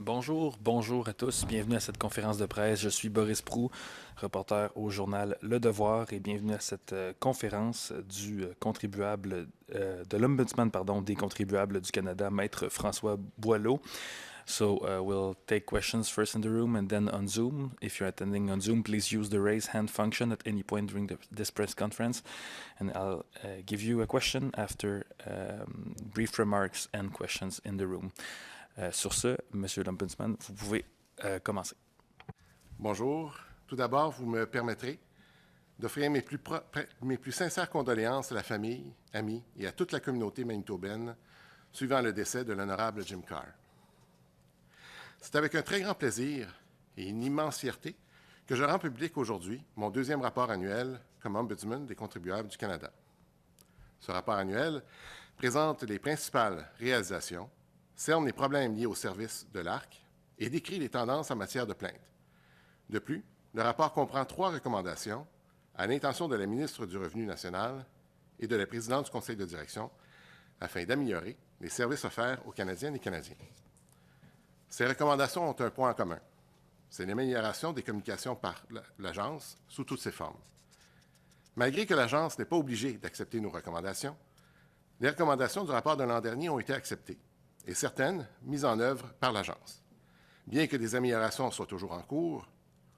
Bonjour à tous. Bienvenue à cette conférence de presse. Je suis Boris Proulx, reporter au journal Le Devoir, et bienvenue à cette conférence du contribuable, de l'ombudsman, des contribuables du Canada, Maître François Boileau. So we'll take questions first in the room and then on Zoom. If you're attending on Zoom, please use the raise hand function at any point during this press conference, and I'll give you a question after brief remarks and questions in the room. Sur ce, Monsieur l'Ombudsman, vous pouvez commencer. Bonjour. Tout d'abord, vous me permettrez d'offrir mes plus sincères condoléances à la famille, amis et à toute la communauté manitobaine suivant le décès de l'honorable Jim Carr. C'est avec un très grand plaisir et une immense fierté que je rends public aujourd'hui mon deuxième rapport annuel comme ombudsman des contribuables du Canada. Ce rapport annuel présente les principales réalisations, cerne les problèmes liés au service de l'ARC et décrit les tendances en matière de plainte. De plus, le rapport comprend 3 recommandations à l'intention de la ministre du Revenu national et de la présidente du conseil de direction afin d'améliorer les services offerts aux Canadiennes et Canadiens. Ces recommandations ont un point en commun. C'est l'amélioration des communications par l'agence sous toutes ses formes. Malgré que l'agence n'est pas obligée d'accepter nos recommandations, les recommandations du rapport de l'an dernier ont été acceptées et certaines mises en œuvre par l'agence. Bien que des améliorations soient toujours en cours,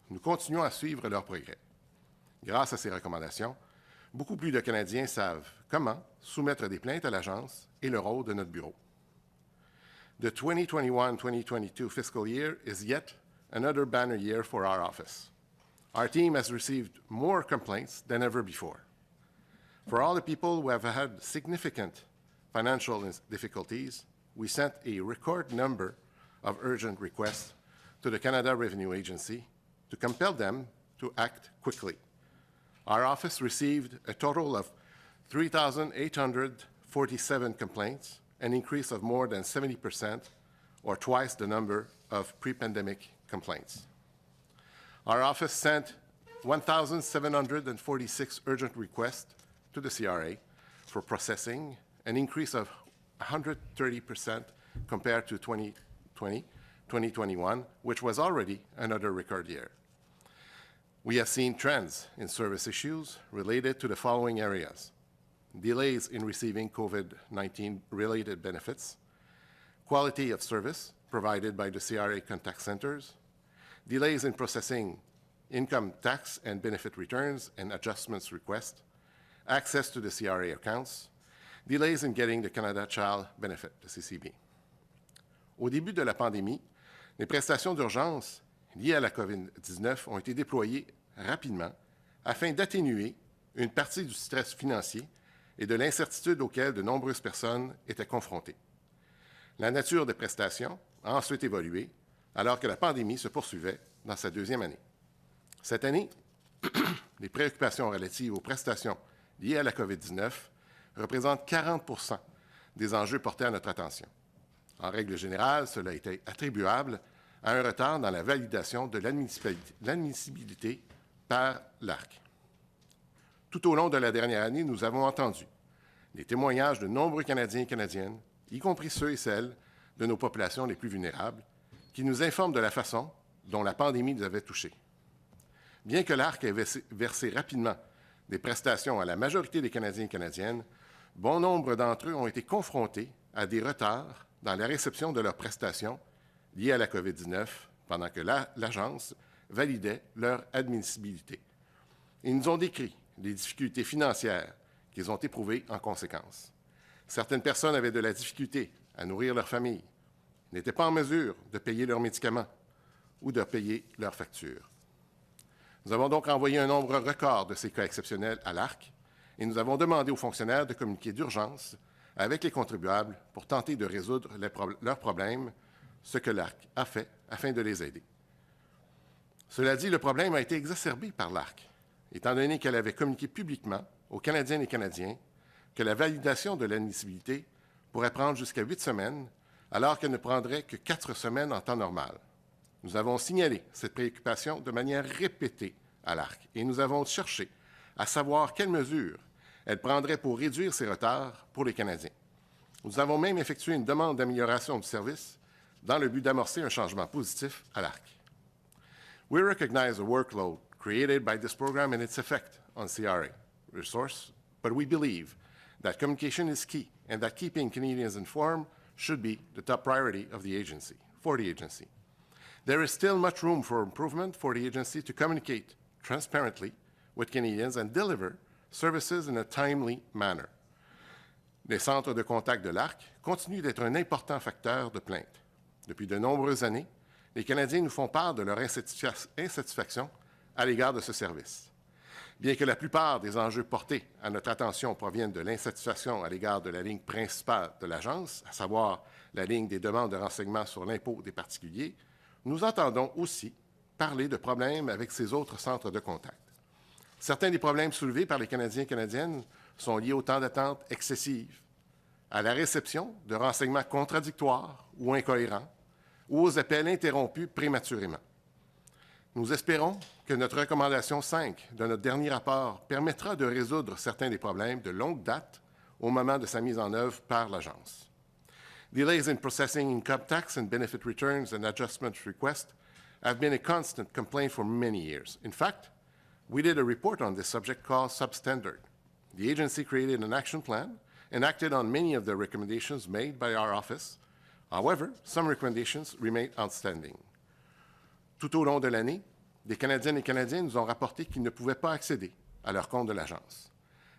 nous continuons à suivre leurs progrès. Grâce à ces recommandations, beaucoup plus de Canadiens savent comment soumettre des plaintes à l'agence et le rôle de notre bureau. The 2021-2022 fiscal year is yet another banner year for our office. Our team has received more complaints than ever before. For all the people who have had significant financial difficulties, we sent a record number of urgent requests to the Canada Revenue Agency to compel them to act quickly. Our office received a total of 3,847 complaints, an increase of more than 70%, or twice the number of pre-pandemic complaints. Our office sent 1,746 urgent requests to the CRA for processing, an increase of 130% compared to 2020-2021, which was already another record year. We have seen trends in service issues related to the following areas: delays in receiving COVID-19 related benefits, quality of service provided by the CRA contact centers, delays in processing income tax and benefit returns and adjustments requests, access to the CRA accounts, delays in getting the Canada Child Benefit, the CCB. Au début de la pandémie, les prestations d'urgence liées à la COVID-19 ont été déployées rapidement afin d'atténuer une partie du stress financier et de l'incertitude auquel de nombreuses personnes étaient confrontées. La nature des prestations a ensuite évolué alors que la pandémie se poursuivait dans sa deuxième année. Cette année, les préoccupations relatives aux prestations liées à la COVID-19 représentent 40% des enjeux portés à notre attention. En règle générale, cela était attribuable à un retard dans la validation de l'admissibilité par l'ARC. Tout au long de la dernière année, nous avons entendu les témoignages de nombreux Canadiens et Canadiennes, y compris ceux et celles de nos populations les plus vulnérables, qui nous informent de la façon dont la pandémie nous avait touchés. Bien que l'ARC ait versé rapidement des prestations à la majorité des Canadiens et Canadiennes, bon nombre d'entre eux ont été confrontés à des retards dans la réception de leurs prestations liées à la COVID-19 pendant que l'agence validait leur admissibilité. Ils nous ont décrit les difficultés financières qu'ils ont éprouvées en conséquence. Certaines personnes avaient de la difficulté à nourrir leur famille, n'étaient pas en mesure de payer leurs médicaments ou de payer leurs factures. Nous avons donc envoyé un nombre record de ces cas exceptionnels à l'ARC et nous avons demandé aux fonctionnaires de communiquer d'urgence avec les contribuables pour tenter de résoudre leurs problèmes, ce que l'ARC a fait afin de les aider. Cela dit, le problème a été exacerbé par l'ARC, étant donné qu'elle avait communiqué publiquement aux Canadiennes et Canadiens que la validation de l'admissibilité pourrait prendre jusqu'à 8 semaines, alors qu'elle ne prendrait que 4 semaines en temps normal. Nous avons signalé cette préoccupation de manière répétée à l'ARC et nous avons cherché à savoir quelles mesures elle prendrait pour réduire ces retards pour les Canadiens. Nous avons même effectué une demande d'amélioration du service dans le but d'amorcer un changement positif à l'ARC. We recognize the workload created by this program and its effect on CRA resource, but we believe that communication is key and that keeping Canadians informed should be the top priority of the agency, for the agency. There is still much room for improvement for the agency to communicate transparently with Canadians and deliver services in a timely manner. Les centres de contact de l'ARC continuent d'être un important facteur de plainte. Depuis de nombreuses années, les Canadiens nous font part de leur insatisfaction à l'égard de ce service. Bien que la plupart des enjeux portés à notre attention proviennent de l'insatisfaction à l'égard de la ligne principale de l'agence, à savoir la ligne des demandes de renseignements sur l'impôt des particuliers, nous entendons aussi parler de problèmes avec ces autres centres de contact. Certains des problèmes soulevés par les Canadiens et Canadiennes sont liés au temps d'attente excessif, à la réception de renseignements contradictoires ou incohérents, ou aux appels interrompus prématurément. Nous espérons que notre recommandation 5 de notre dernier rapport permettra de résoudre certains des problèmes de longue date au moment de sa mise en œuvre par l'agence. Delays in processing income tax and benefit returns and adjustment requests have been a constant complaint for many years. In fact, we did a report on this subject called Substandard. The agency created an action plan and acted on many of the recommendations made by our office. However, some recommendations remain outstanding. Tout au long de l'année, des Canadiennes et Canadiens nous ont rapporté qu'ils ne pouvaient pas accéder à leur compte de l'agence.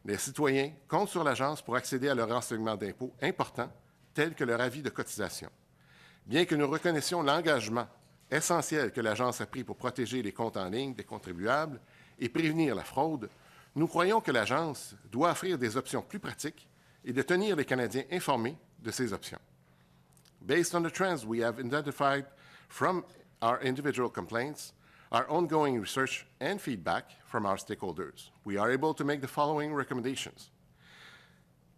Les citoyens comptent sur l'agence pour accéder à leurs renseignements d'impôts importants, tels que leur avis de cotisation. Bien que nous reconnaissions l'engagement essentiel que l'agence a pris pour protéger les comptes en ligne des contribuables et prévenir la fraude, nous croyons que l'agence doit offrir des options plus pratiques et de tenir les Canadiens informés de ces options. Based on the trends we have identified from our individual complaints, our ongoing research and feedback from our stakeholders, we are able to make the following recommendations.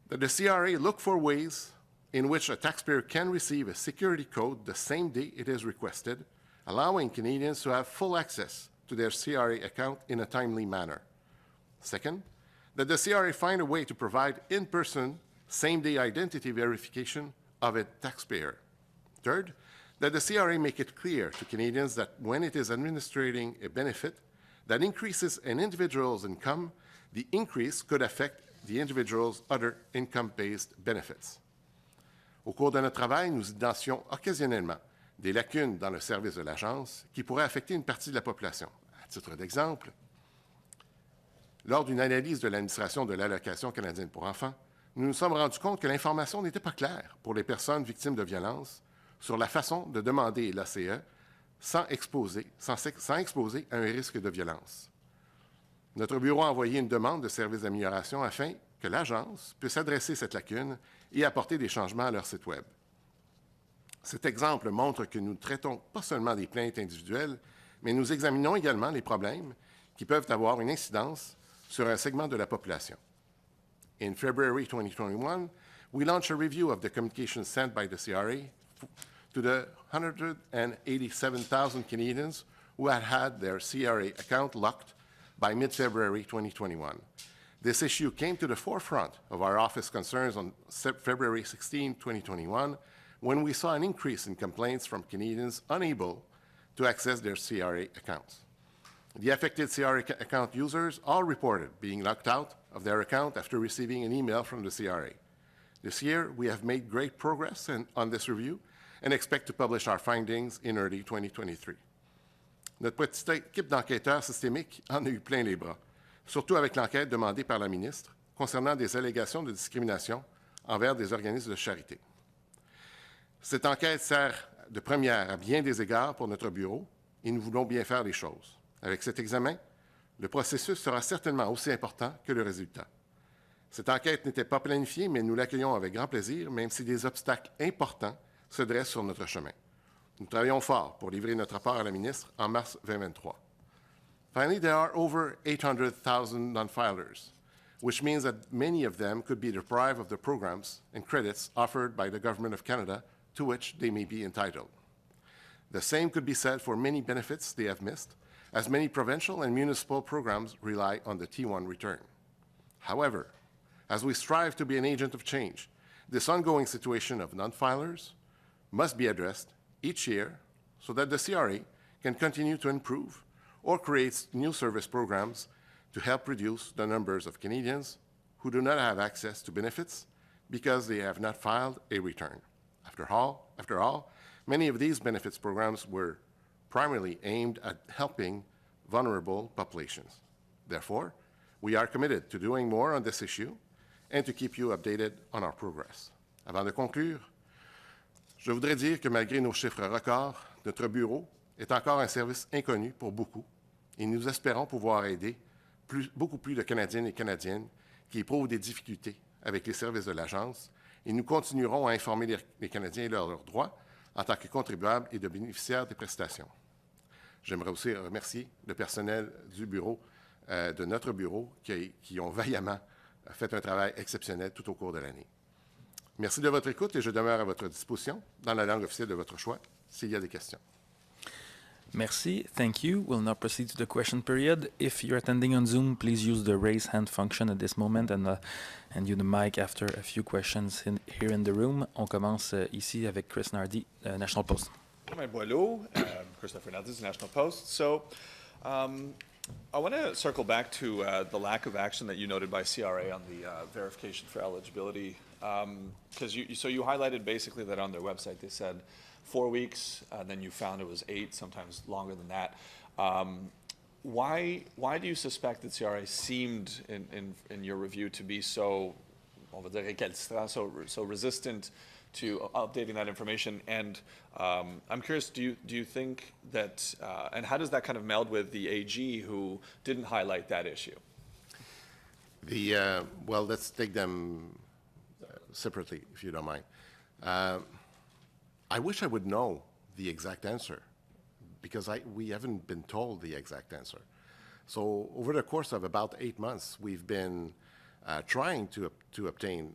That the CRA look for ways in which a taxpayer can receive a security code the same day it is requested, allowing Canadians to have full access to their CRA account in a timely manner. Second, that the CRA find a way to provide in-person, same-day identity verification of a taxpayer. Third, that the CRA make it clear to Canadians that when it is administering a benefit that increases an individual's income, the increase could affect the individual's other income-based benefits. Au cours de notre travail, nous identifions occasionnellement des lacunes dans le service de l'agence qui pourraient affecter une partie de la population. À titre d'exemple, lors d'une analyse de l'administration de l'allocation canadienne pour enfants, nous nous sommes rendus compte que l'information n'était pas claire pour les personnes victimes de violences sur la façon de demander l'ACE sans exposer à un risque de violence. Notre bureau a envoyé une demande de service d'amélioration afin que l'agence puisse adresser cette lacune et apporter des changements à leur site Web. Cet exemple montre que nous ne traitons pas seulement des plaintes individuelles, mais nous examinons également les problèmes qui peuvent avoir une incidence sur un segment de la population. In February 2021, we launched a review of the communications sent by the CRA to the 187,000 Canadians who had had their CRA account locked by mid-February 2021. This issue came to the forefront of our office concerns on February 16, 2021, when we saw an increase in complaints from Canadians unable to access their CRA accounts. The affected CRA account users all reported being locked out of their account after receiving an email from the CRA. This year, we have made great progress on this review and expect to publish our findings in early 2023. Notre petite équipe d'enquêteurs systémiques en a eu plein les bras, surtout avec l'enquête demandée par la ministre concernant des allégations de discrimination envers des organismes de charité. Cette enquête sert de première à bien des égards pour notre bureau et nous voulons bien faire les choses. Avec cet examen, le processus sera certainement aussi important que le résultat. Cette enquête n'était pas planifiée, mais nous l'accueillons avec grand plaisir, même si des obstacles importants se dressent sur notre chemin. Nous travaillons fort pour livrer notre rapport à la ministre en mars 2023. Finally, there are over 800,000 non-filers, which means that many of them could be deprived of the programs and credits offered by the Government of Canada to which they may be entitled. The same could be said for many benefits they have missed, as many provincial and municipal programs rely on the T1 return. However, as we strive to be an agent of change, this ongoing situation of non-filers must be addressed each year so that the CRA can continue to improve or create new service programs to help reduce the numbers of Canadians who do not have access to benefits because they have not filed a return. After all, many of these benefits programs were primarily aimed at helping vulnerable populations. Therefore, we are committed to doing more on this issue and to keep you updated on our progress. Avant de conclure, je voudrais dire que malgré nos chiffres records, notre bureau est encore un service inconnu pour beaucoup et nous espérons pouvoir aider beaucoup plus de Canadiennes et Canadiennes qui éprouvent des difficultés avec les services de l'Agence et nous continuerons à informer les Canadiens de leurs droits en tant que contribuables et de bénéficiaires des prestations. J'aimerais aussi remercier le personnel du bureau, de notre bureau, qui ont vaillamment fait un travail exceptionnel tout au cours de l'année. Merci de votre écoute et je demeure à votre disposition dans la langue officielle de votre choix s'il y a des questions. Merci. Thank you. We'll now proceed to the question period. If you're attending on Zoom, please use the raise hand function at this moment and you the mic after a few questions here in the room. On commence ici avec Chris Nardi, National Post. François Boileau, Christopher Nardi, National Post. So I want to circle back to the lack of action that you noted by CRA on the verification for eligibility. Because you highlighted basically that on their website they said 4 weeks, then you found it was 8, sometimes longer than that. Why do you suspect that CRA seemed, in your review, to be so, on va dire, récalcitrant, so resistant to updating that information? And I'm curious, do you think that, and how does that kind of meld with the AG who didn't highlight that issue? Well, let's take them separately, if you don't mind. I wish I would know the exact answer because we haven't been told the exact answer. So over the course of about 8 months, we've been trying to obtain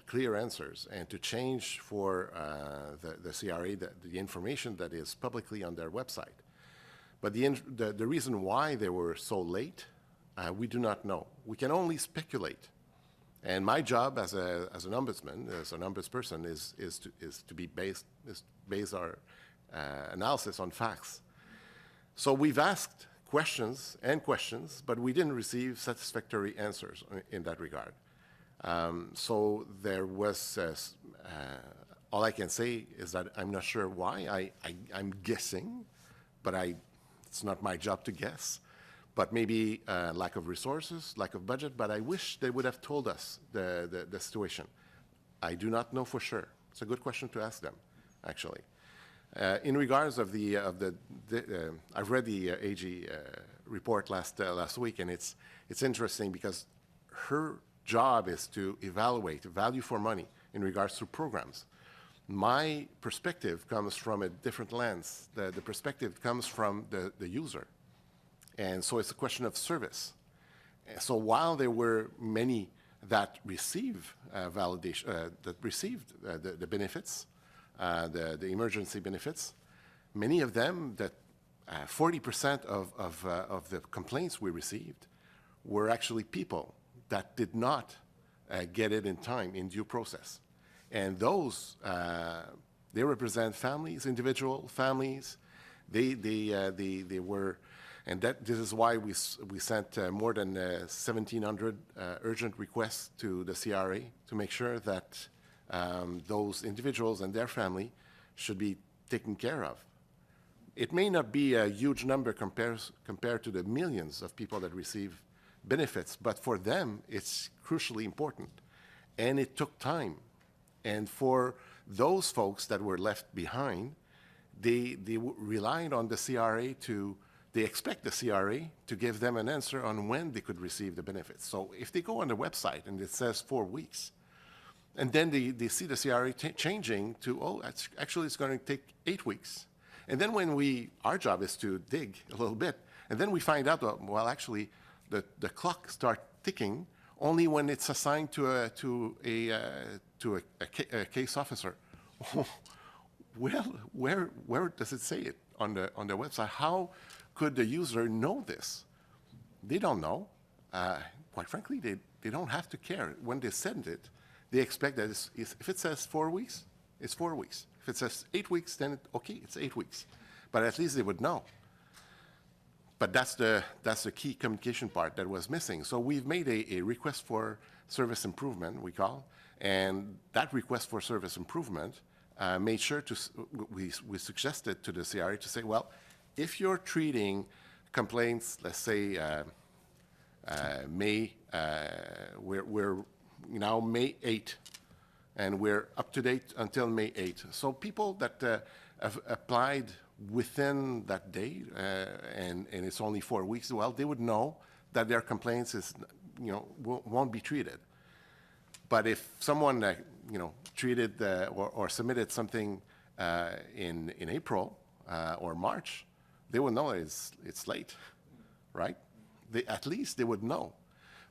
clear answers and to change for the CRA the information that is publicly on their website. But the reason why they were so late, we do not know. We can only speculate. And my job as an ombudsman, as an ombudsperson, is to base our analysis on facts. So we've asked questions, but we didn't receive satisfactory answers in that regard. So there was, all I can say is that I'm not sure why. I'm guessing, but it's not my job to guess. But maybe lack of resources, lack of budget, but I wish they would have told us the situation. I do not know for sure. It's a good question to ask them, actually. In regards of I've read the AG report last week, and it's interesting because her job is to evaluate value for money in regards to programs. My perspective comes from a different lens. The perspective comes from the user. And so it's a question of service. So while there were many that received validation, that received the benefits, the emergency benefits, many of them, that 40% of the complaints we received were actually people that did not get it in time, in due process. And those, they represent families, individual families. They were. And this is why we sent more than 1,700 urgent requests to the CRA to make sure that those individuals and their family should be taken care of. It may not be a huge number compared to the millions of people that receive benefits, but for them, it's crucially important. And it took time. And for those folks that were left behind, they relied on the CRA they expect the CRA to give them an answer on when they could receive the benefits. So if they go on the website and it says 4 weeks, and then they see the CRA changing to, actually it's going to take 8 weeks. And then our job is to dig a little bit, and then we find out, well, actually, the clock starts ticking only when it's assigned to a case officer. Well, where does it say it on the website? How could the user know this? They don't know. Quite frankly, they don't have to care. When they send it, they expect that if it says 4 weeks, it's 4 weeks. If it says 8 weeks, then okay, it's 8 weeks. But at least they would know. But that's the key communication part that was missing. So we've made a request for service improvement, we call, and that request for service improvement made sure we suggested to the CRA to say, well, if you're treating complaints, let's say we're now May 8, and we're up to date until May 8. So people that have applied within that date, and it's only 4 weeks, well, they would know that their complaints won't be treated. But if someone treated or submitted something in April or March, they would know it's late, right? At least they would know.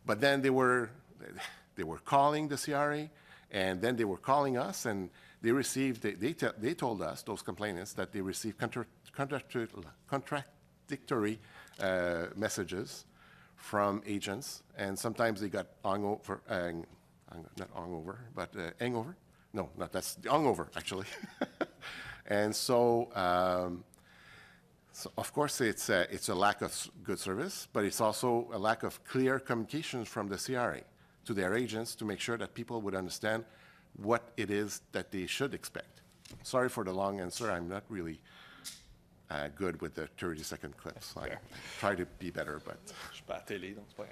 But then they were calling the CRA, and then they were calling us, and they received. They told us, those complainants, that they received contradictory messages from agents, and sometimes they got hangover. Not hungover, but hangover. No, not that's hungover actually. And so of course, it's a lack of good service, but it's also a lack of clear communications from the CRA to their agents to make sure that people would understand what it is that they should expect. Sorry for the long answer. I'm not really good with the 30-second clips. I try to be better, but... Je suis pas à télé, donc c'est pas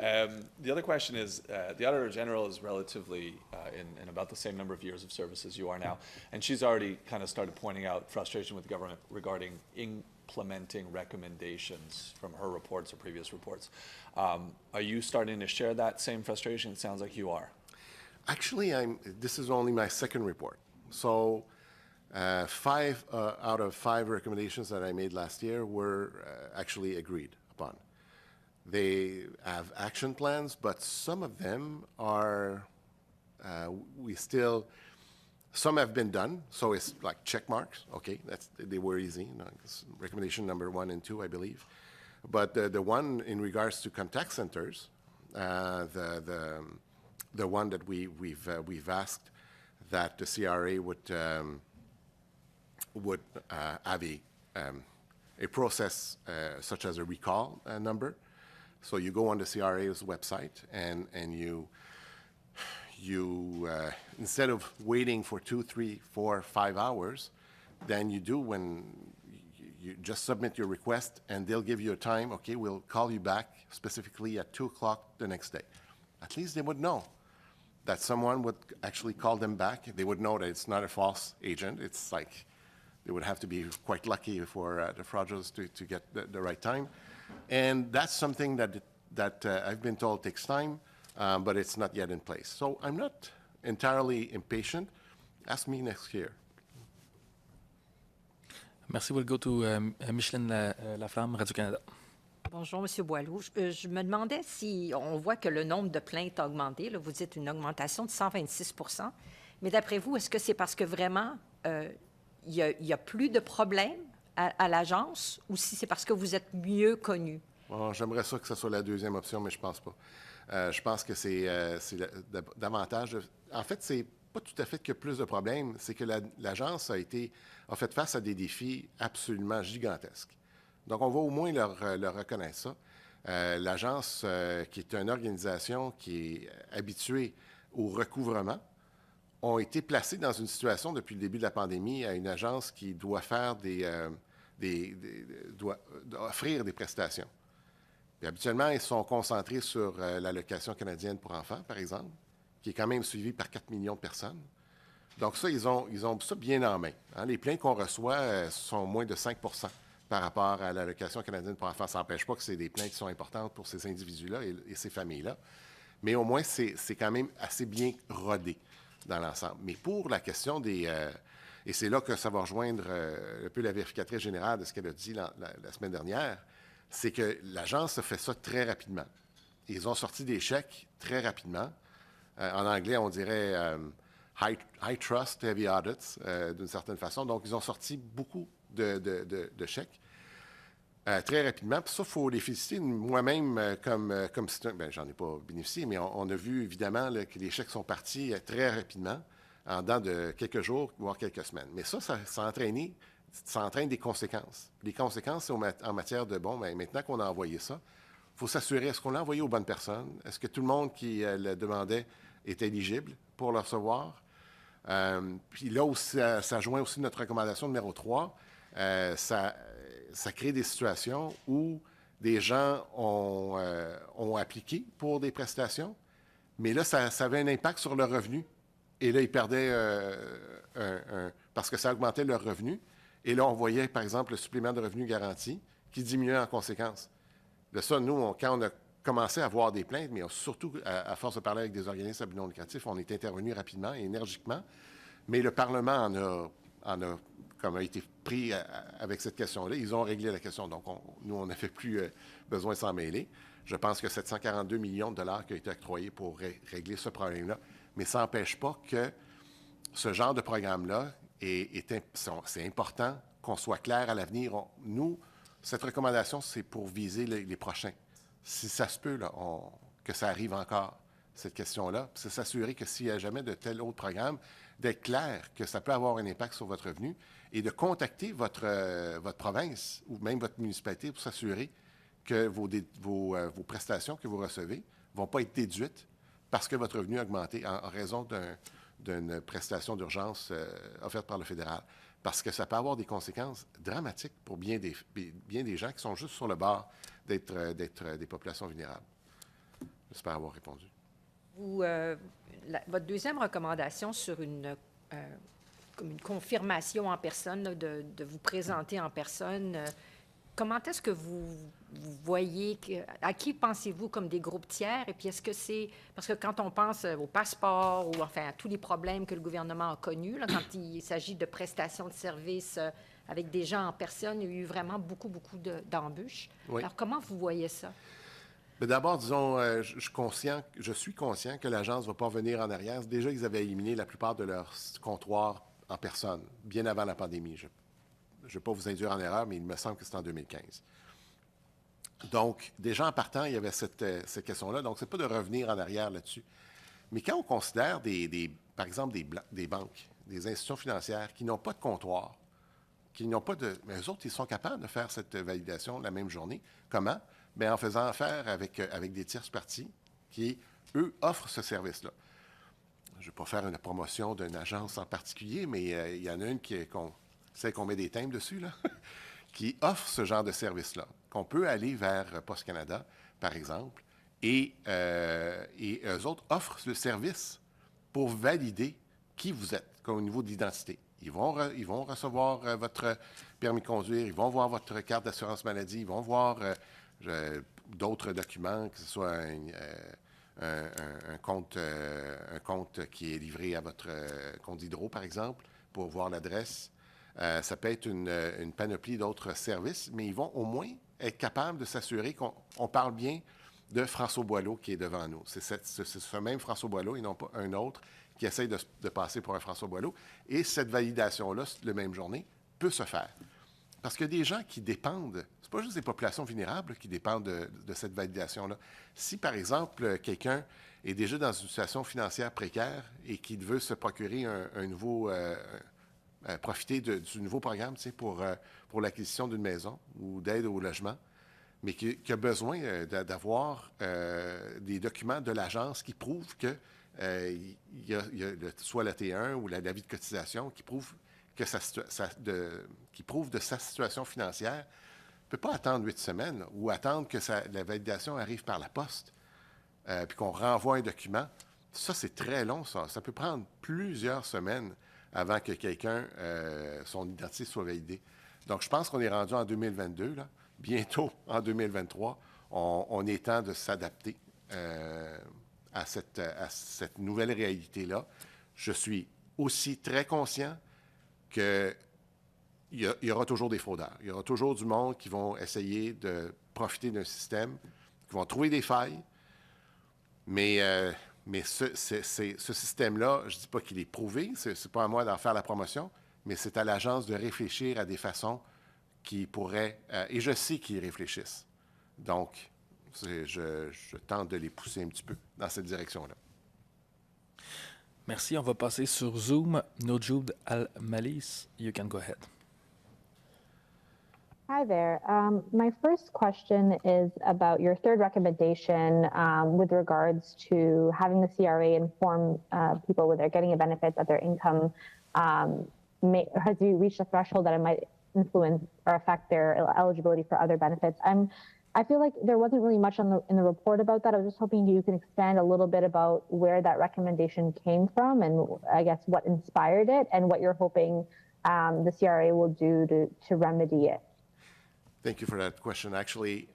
grave. The other question is, the Auditor General is relatively in about the same number of years of service as you are now, and she's already kind of started pointing out frustration with the government regarding implementing recommendations from her reports or previous reports. Are you starting to share that same frustration? It sounds like you are. Actually, this is only my second report. So 5 out of 5 recommendations that I made last year were actually agreed upon. They have action plans, but some of them are, some have been done, so it's like check marks. Okay, they were easy. Recommendation number 1 and 2, I believe. But the one in regards to contact centers, the one that we've asked that the CRA would have a process such as a recall number. So you go on the CRA's website and you instead of waiting for 2, 3, 4, 5 hours, then you do when you just submit your request and they'll give you a time. Okay, we'll call you back specifically at 2 o'clock the next day. At least they would know that someone would actually call them back. They would know that it's not a false agent. It's like they would have to be quite lucky for the fraudulents to get the right time. And that's something that I've been told takes time, but it's not yet in place. So I'm not entirely impatient. Ask me next year. Merci. We'll go to Micheline Laflamme, Radio-Canada. Bonjour, M. Boileau. Je me demandais si on voit que le nombre de plaintes a augmenté. Là, vous dites une augmentation de 126 %. Mais d'après vous, est-ce que c'est parce que vraiment il y a plus de problèmes à l'agence ou si c'est parce que vous êtes mieux connu? Bon, j'aimerais ça que ce soit la deuxième option, mais je pense pas. Je pense que c'est davantage... En fait, c'est pas tout à fait qu'il y a plus de problèmes, c'est que l'agence a fait face à des défis absolument gigantesques. Donc, on va au moins leur reconnaître ça. L'agence, qui est une organisation qui est habituée au recouvrement, ont été placés dans une situation depuis le début de la pandémie à une agence qui doit faire doit offrir des prestations. Puis, habituellement, ils sont concentrés sur l'allocation canadienne pour enfants, par exemple, qui est quand même suivie par 4 millions de personnes. Donc ça, ils ont ça bien en main. Hein. Les plaintes qu'on reçoit sont moins de 5 % par rapport à l'allocation canadienne pour enfants. Ça n'empêche pas que c'est des plaintes qui sont importantes pour ces individus-là et ces familles-là. Mais au moins, c'est quand même assez bien rodé dans l'ensemble. Mais pour la question des... et c'est là que ça va rejoindre un peu la vérificatrice générale de ce qu'elle a dit la semaine dernière, c'est que l'agence a fait ça très rapidement. Ils ont sorti des chèques très rapidement. En anglais, on dirait high trust, heavy audits, d'une certaine façon. Donc, ils ont sorti beaucoup de chèques très rapidement. Puis ça, il faut les féliciter. Moi-même, comme citoyen, j'en ai pas bénéficié, mais on a vu évidemment là, que les chèques sont partis très rapidement. en dedans de quelques jours, voire quelques semaines. Mais ça entraîne des conséquences. Les conséquences, c'est en matière de, maintenant qu'on a envoyé ça, il faut s'assurer, est-ce qu'on l'a envoyé aux bonnes personnes? Est-ce que tout le monde qui le demandait est éligible pour le recevoir? Puis là, aussi, ça joint aussi notre recommandation numéro 3. Ça crée des situations où des gens ont appliqué pour des prestations, mais là, ça avait un impact sur leur revenu. Et là, ils perdaient parce que ça augmentait leur revenu. Et là, on voyait, par exemple, le supplément de revenu garanti qui diminuait en conséquence. De ça, nous, quand on a commencé à avoir des plaintes, mais surtout, à force de parler avec des organismes à but non lucratif, on est intervenu rapidement et énergiquement. Mais le Parlement a été pris avec cette question-là. Ils ont réglé la question. Donc, nous, on n'avait plus besoin de s'en mêler. Je pense que 742 millions de dollars qui ont été octroyés pour régler ce problème-là. Mais ça n'empêche pas que ce genre de programme-là, c'est important qu'on soit clair à l'avenir. Nous, cette recommandation, c'est pour viser les prochains. Si ça se peut, là, que ça arrive encore, cette question-là, c'est s'assurer que s'il n'y a jamais de tel autre programme, d'être clair que ça peut avoir un impact sur votre revenu et de contacter votre province ou même votre municipalité pour s'assurer que vos prestations que vous recevez ne vont pas être déduites parce que votre revenu a augmenté en raison d'une prestation d'urgence offerte par le fédéral. Parce que ça peut avoir des conséquences dramatiques pour bien des gens qui sont juste sur le bord d'être des populations vulnérables. J'espère avoir répondu. Votre deuxième recommandation sur comme une confirmation en personne, là, de vous présenter en personne, comment est-ce que vous voyez, à qui pensez-vous comme des groupes tiers? Et puis est-ce que c'est, parce que quand on pense au passeport ou enfin à tous les problèmes que le gouvernement a connus, là, quand il s'agit de prestations de services avec des gens en personne, il y a eu vraiment beaucoup d'embûches. Oui. Alors comment vous voyez ça? Mais d'abord, disons, je suis conscient que l'Agence ne va pas venir en arrière. Déjà, ils avaient éliminé la plupart de leurs comptoirs en personne, bien avant la pandémie. Je ne vais pas vous induire en erreur, mais il me semble que c'est en 2015. Donc, déjà en partant, il y avait cette question-là. Donc, ce n'est pas de revenir en arrière là-dessus. Mais quand on considère, par exemple, des banques, des institutions financières qui n'ont pas de comptoir, qui n'ont pas de... Mais eux autres, ils sont capables de faire cette validation la même journée. Comment? Bien, en faisant affaire avec des tierces parties qui, eux, offrent ce service-là. Je ne vais pas faire une promotion d'une agence en particulier, mais il y en a une celle qu'on met des timbres dessus, là, qui offre ce genre de service-là, qu'on peut aller vers Post Canada, par exemple, et eux autres offrent le service pour valider qui vous êtes, comme au niveau de l'identité. Ils vont recevoir votre permis de conduire, ils vont voir votre carte d'assurance maladie, ils vont voir d'autres documents, que ce soit un compte qui est livré à votre compte d'hydro, par exemple, pour voir l'adresse. Ça peut être une panoplie d'autres services, mais ils vont au moins être capables de s'assurer qu'on parle bien de François Boileau qui est devant nous. C'est ce même François Boileau et non pas un autre qui essaye de passer pour un François Boileau. Et cette validation-là, la même journée, peut se faire. Parce qu'il y a des gens qui dépendent, c'est pas juste des populations vulnérables qui dépendent de cette validation-là. Si, par exemple, quelqu'un est déjà dans une situation financière précaire et qu'il veut se procurer un nouveau... profiter du nouveau programme, tu sais, pour l'acquisition d'une maison ou d'aide au logement, mais qui a besoin d'avoir des documents de l'agence qui prouvent que il y a soit la T1 ou l'avis de cotisation qui prouve de sa situation financière, ne peut pas attendre 8 semaines là, ou attendre que la validation arrive par la poste, puis qu'on renvoie un document. Ça, c'est très long, ça. Ça peut prendre plusieurs semaines avant que son identité soit validée. Donc, je pense qu'on est rendu en 2022, là. Bientôt, en 2023, on est temps de s'adapter à cette nouvelle réalité-là. Je suis aussi très conscient qu'il y aura toujours des fraudeurs. Il y aura toujours du monde qui vont essayer de profiter d'un système, qui vont trouver des failles, mais ce système-là, je ne dis pas qu'il est prouvé, ce n'est pas à moi d'en faire la promotion, mais c'est à l'agence de réfléchir à des façons qui pourraient... et je sais qu'ils réfléchissent. Donc, je tente de les pousser un petit peu dans cette direction-là. Merci. On va passer sur Zoom. Nojoud Al-Malis, you can go ahead. Hi there. My first question is about your third recommendation with regards to having the CRA inform people when they're getting a benefit that their income has reached a threshold that it might influence or affect their eligibility for other benefits. I feel like there wasn't really much in the report about that. I was just hoping you can expand a little bit about where that recommendation came from and I guess what inspired it and what you're hoping the CRA will do to remedy it. Thank you for that question. Actually,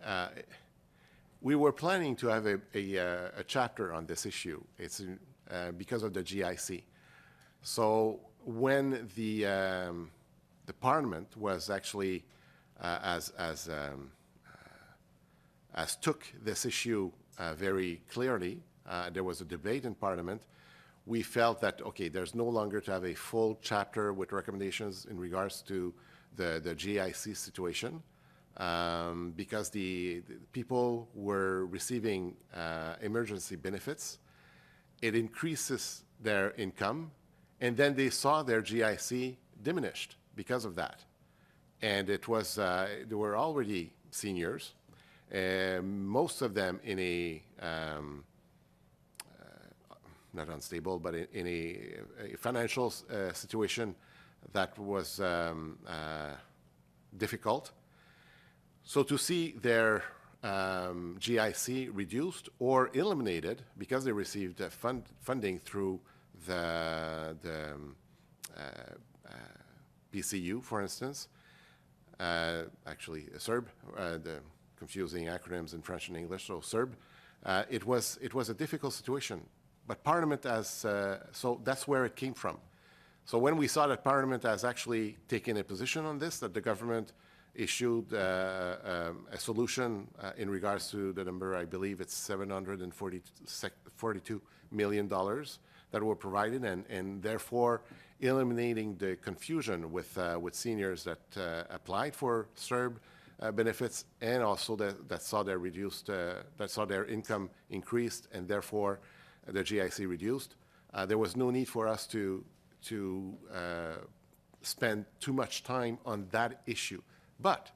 we were planning to have a chapter on this issue. It's because of the GIC. So when the Parliament was actually as took this issue very clearly, there was a debate in Parliament. We felt that there's no longer to have a full chapter with recommendations in regards to the GIC situation. Because the people were receiving emergency benefits, it increases their income, and then they saw their GIC diminished because of that. And it was they were already seniors, most of them in a not unstable, but in a financial situation that was difficult. So to see their GIC reduced or eliminated because they received funding through the PCU, for instance, actually SERB, the confusing acronyms in French and English, so SERB, it was a difficult situation. But Parliament so that's where it came from. So when we saw that Parliament has actually taken a position on this, that the government issued a solution in regards to the number, I believe it's $742 million that were provided, and therefore eliminating the confusion with seniors that applied for SERB benefits and also that saw their income increased and therefore the GIC reduced. There was no need for us to spend too much time on that issue. But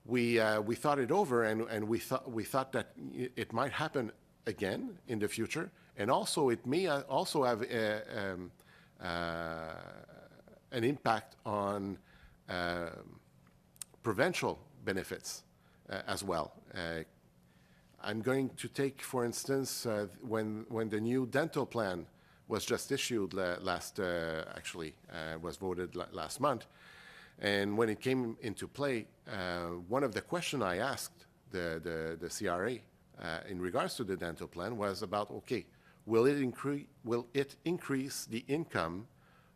we thought it over, and we thought that it might happen again in the future, and also it may also have an impact on provincial benefits as well. I'm going to take, for instance, when the new dental plan was just issued was voted last month. And when it came into play, one of the questions I asked the CRA in regards to the dental plan was about, will it increase the income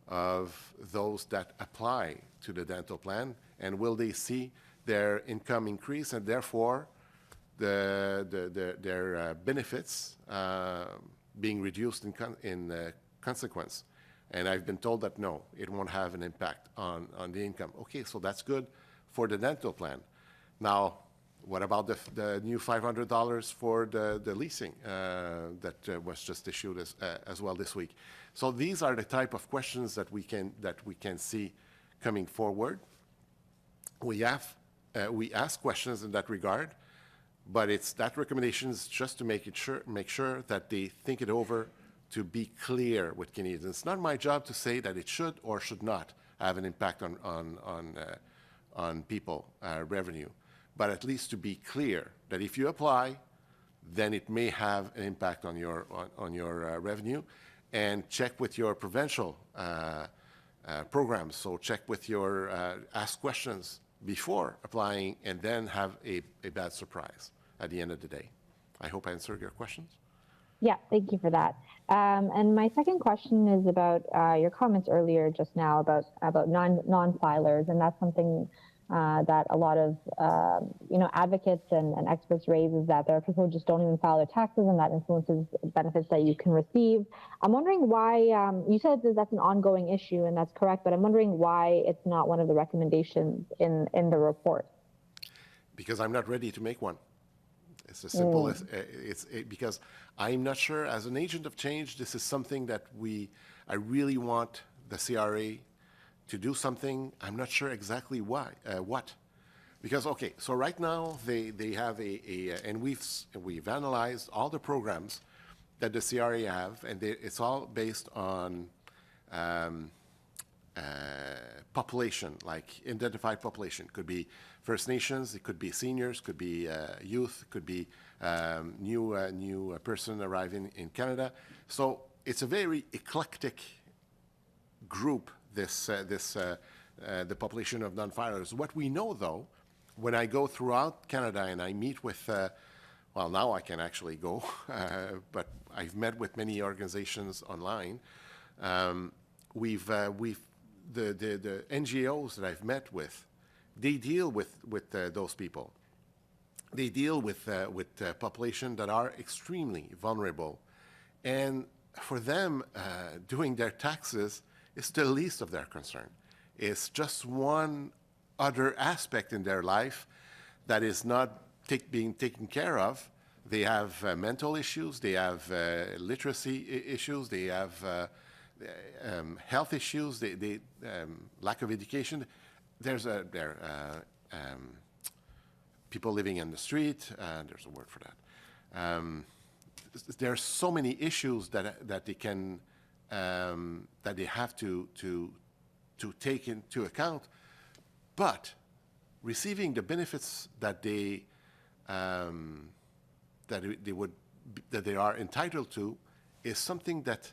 of those that apply to the dental plan, and will they see their income increase and therefore their benefits being reduced in consequence? And I've been told that no, it won't have an impact on the income. So that's good for the dental plan. Now, what about the new $500 for the leasing that was just issued as well this week? So these are the type of questions that we can see coming forward. We ask questions in that regard, but it's that recommendation is just to make sure that they think it over, to be clear with Canadians. It's not my job to say that it should or should not have an impact on people revenue, but at least to be clear that if you apply, then it may have an impact on your revenue, and check with your provincial programs. So check with your ask questions before applying, and then have a bad surprise at the end of the day. I hope I answered your questions. Yeah, thank you for that. And my second question is about your comments earlier just now about non-filers, and that's something that a lot of advocates and experts raise, is that there are people who just don't even file their taxes, and that influences benefits that you can receive. I'm wondering why you said that that's an ongoing issue, and that's correct, but I'm wondering why it's not one of the recommendations in the report. Because I'm not ready to make one. It's as simple as because I'm not sure, as an agent of change, this is something that I really want the CRA to do something. I'm not sure exactly why, what. Because, okay, so right now they have and we've analyzed all the programs that the CRA have, and it's all based on population, like identified population. Could be First Nations, it could be seniors, could be youth, could be new person arriving in Canada. So it's a very eclectic group, the population of non-filers. What we know, though, when I go throughout Canada and I meet with, well, now I can actually go, but I've met with many organizations online. The NGOs that I've met with, they deal with those people. They deal with population that are extremely vulnerable, and for them, doing their taxes is the least of their concern. It's just one other aspect in their life that is not being taken care of. They have mental issues, they have literacy issues, they have health issues, they lack of education. There's people living in the street. There's a word for that. There's so many issues that they can that they have to take into account. But receiving the benefits that they are entitled to is something that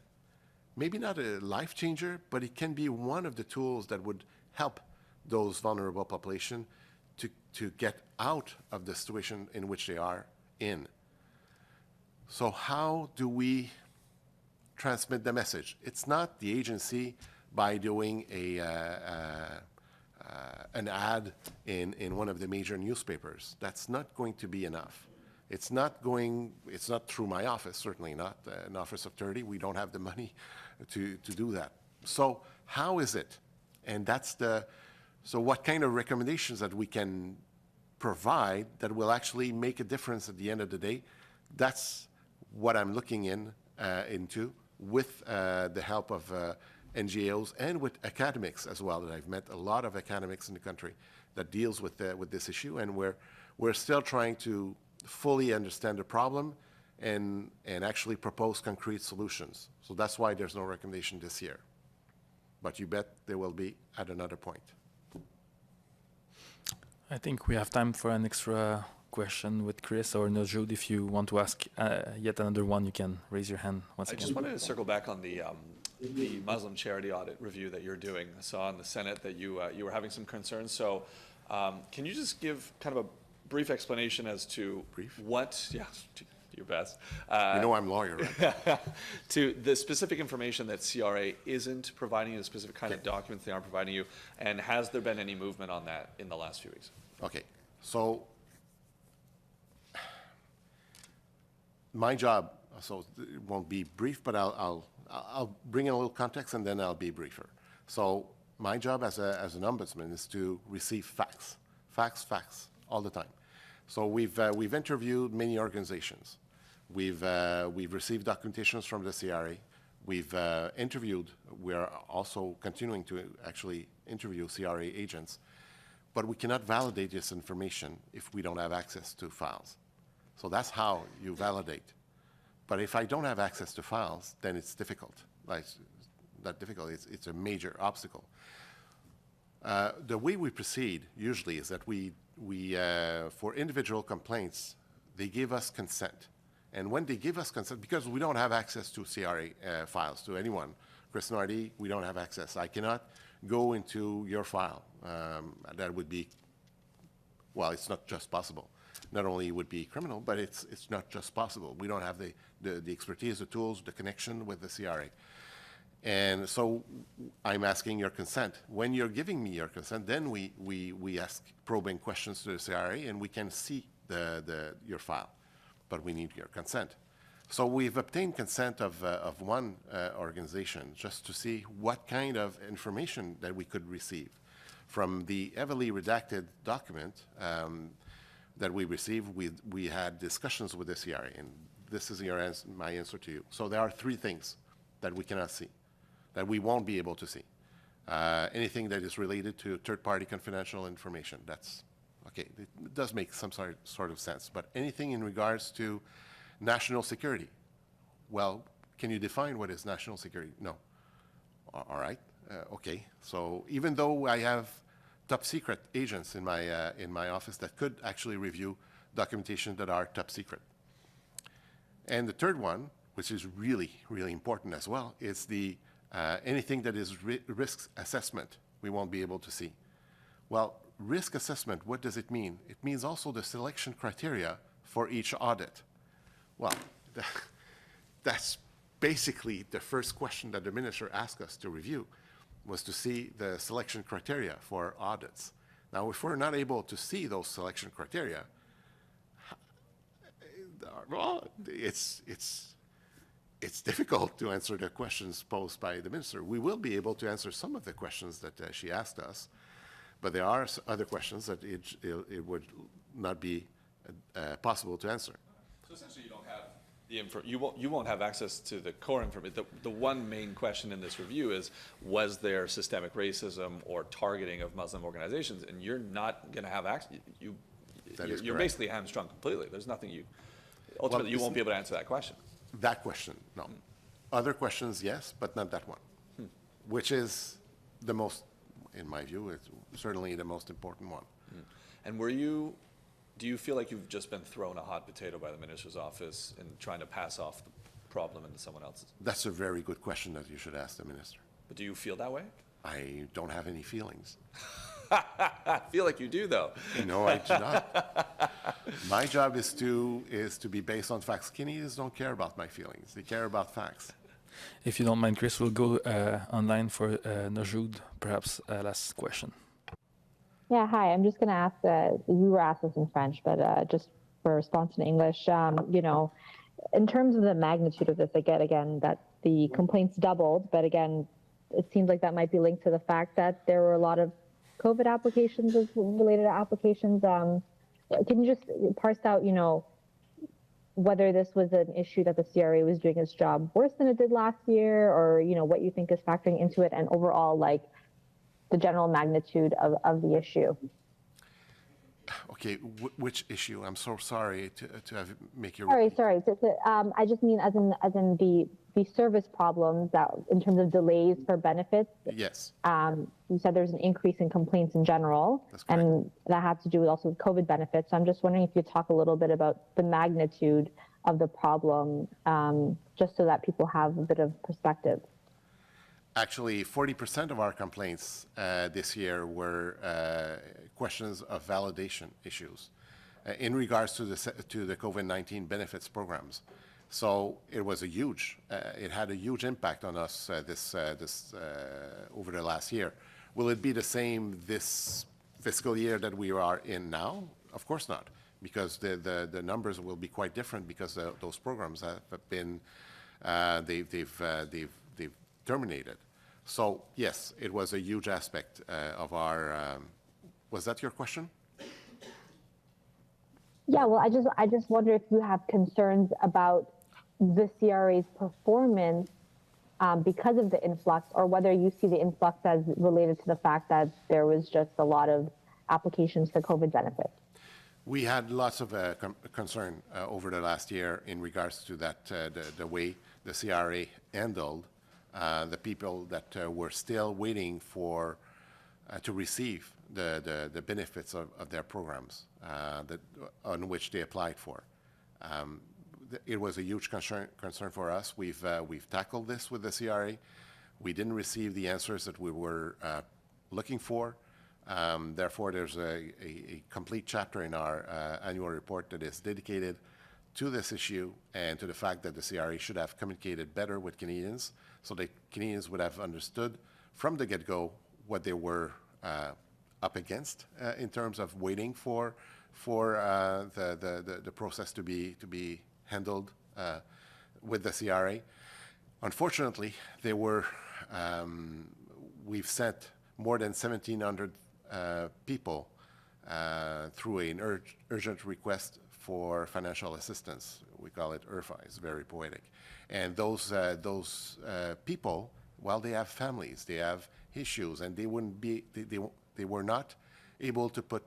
maybe not a life changer, but it can be one of the tools that would help those vulnerable population to get out of the situation in which they are in. So how do we transmit the message? It's not the agency by doing an ad in one of the major newspapers. That's not going to be enough. It's not through my office, certainly not an office of 30. We don't have the money to do that. So how is it? And so what kind of recommendations that we can provide that will actually make a difference at the end of the day? That's what I'm looking into with the help of NGOs and with academics as well. That I've met a lot of academics in the country that deals with this issue, and we're still trying to fully understand the problem and actually propose concrete solutions. So that's why there's no recommendation this year. But you bet there will be at another point. I think we have time for an extra question with Chris or Najud. If you want to ask yet another one, you can raise your hand once again. I just wanted to circle back on the Muslim charity audit review that you're doing. I saw in the Senate that you were having some concerns. So can you just give kind of a brief explanation as to what, do your best. You know I'm a lawyer, right? To the specific information that CRA isn't providing you, the specific kind of documents they aren't providing you, and has there been any movement on that in the last few weeks? Okay, so my job, so it won't be brief, but I'll bring in a little context and then I'll be briefer. So my job as an ombudsman is to receive facts all the time. So we've interviewed many organizations. We've received documentations from the CRA. We've interviewed. We're also continuing to actually interview CRA agents, but we cannot validate this information if we don't have access to files. So that's how you validate. But if I don't have access to files, then it's difficult. Like, not difficult. It's a major obstacle. The way we proceed usually is that we for individual complaints, they give us consent. And when they give us consent, because we don't have access to CRA files to anyone, Chris Nardi, we don't have access. I cannot go into your file. That would be, well, it's not just possible. Not only would be criminal, but it's not just possible. We don't have the expertise, the tools, the connection with the CRA. And so I'm asking your consent. When you're giving me your consent, then we ask probing questions to the CRA, and we can see your file. But we need your consent. So we've obtained consent of one organization just to see what kind of information that we could receive. From the heavily redacted document, that we received, we had discussions with the CRA, and this is my answer to you. So there are three things that we cannot see, that we won't be able to see. Anything that is related to third-party confidential information, that's okay. It does make some sort of sense. But anything in regards to national security, well, can you define what is national security? No. All right. Okay. So even though I have top secret agents in my office that could actually review documentation that are top secret. And the third one, which is really, really important as well, is the anything that is risk assessment we won't be able to see. Well, risk assessment, what does it mean? It means also the selection criteria for each audit. Well, that's basically the first question that the minister asked us to review, was to see the selection criteria for audits. Now, if we're not able to see those selection criteria, well, it's difficult to answer the questions posed by the minister. We will be able to answer some of the questions that she asked us, but there are other questions that it would not be possible to answer. So essentially, you don't have you won't have access to the core information. The one main question in this review is, was there systemic racism or targeting of Muslim organizations? And you're not going to have access. You're basically hamstrung completely. There's nothing ultimately, you won't be able to answer that question. That question, no. Other questions, yes, but not that one, which is the most, in my view, it's certainly the most important one. And do you feel like you've just been thrown a hot potato by the minister's office in trying to pass off the problem into someone else's? That's a very good question that you should ask the minister. But do you feel that way? I don't have any feelings. I feel like you do, though. No, I do not. My job is to be based on facts. Canadians don't care about my feelings. They care about facts. If you don't mind, Chris, we'll go online for Najoud, perhaps last question. Yeah, hi. I'm just going to ask, you were asked this in French, but just for a response in English, you know, in terms of the magnitude of this, I get, again, that the complaints doubled, but again, it seems like that might be linked to the fact that there were a lot of COVID applications as related applications. Can you just parse out, you know, whether this was an issue that the CRA was doing its job worse than it did last year, or, you know, what you think is factoring into it, and overall, like, the general magnitude of the issue? Okay, which issue? I'm so sorry to have make your. Sorry. I just mean as in the service problems that in terms of delays for benefits. Yes. You said there's an increase in complaints in general, and that had to do with also with COVID benefits. So I'm just wondering if you could talk a little bit about the magnitude of the problem, just so that people have a bit of perspective. Actually, 40% of our complaints this year were questions of validation issues in regards to the COVID-19 benefits programs. So it was it had a huge impact on us over the last year. Will it be the same this fiscal year that we are in now? Of course not, because the numbers will be quite different, because those programs have been they've terminated. So yes, it was a huge aspect of our. Was that your question? Yeah, well, I just wonder if you have concerns about the CRA's performance because of the influx, or whether you see the influx as related to the fact that there was just a lot of applications for COVID benefits. We had lots of concern over the last year in regards to that, the way the CRA handled the people that were still waiting for to receive the benefits of their programs on which they applied for. It was a huge concern for us. We've tackled this with the CRA. We didn't receive the answers that we were looking for. Therefore, there's a complete chapter in our annual report that is dedicated to this issue and to the fact that the CRA should have communicated better with Canadians, so that Canadians would have understood from the get-go what they were up against in terms of waiting for the process to be handled with the CRA. Unfortunately, we've sent more than 1,700 people through an urgent request for financial assistance. We call it URFA. It's very poetic. And those people, well, they have families, they have issues, and they wouldn't be, they were not able to put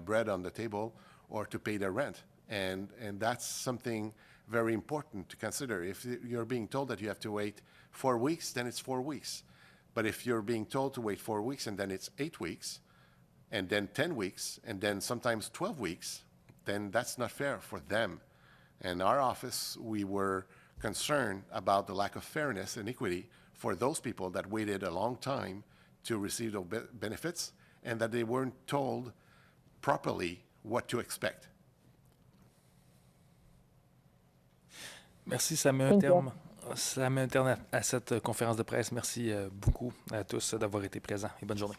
bread on the table or to pay their rent. And that's something very important to consider. If you're being told that you have to wait 4 weeks, then it's 4 weeks. But if you're being told to wait 4 weeks and then it's 8 weeks, and then 10 weeks, and then sometimes 12 weeks, then that's not fair for them. And our office, we were concerned about the lack of fairness and equity for those people that waited a long time to receive those benefits and that they weren't told properly what to expect. Merci, ça met un terme. Ça met un terme à cette conférence de presse. Merci beaucoup à tous d'avoir été présents et bonne journée.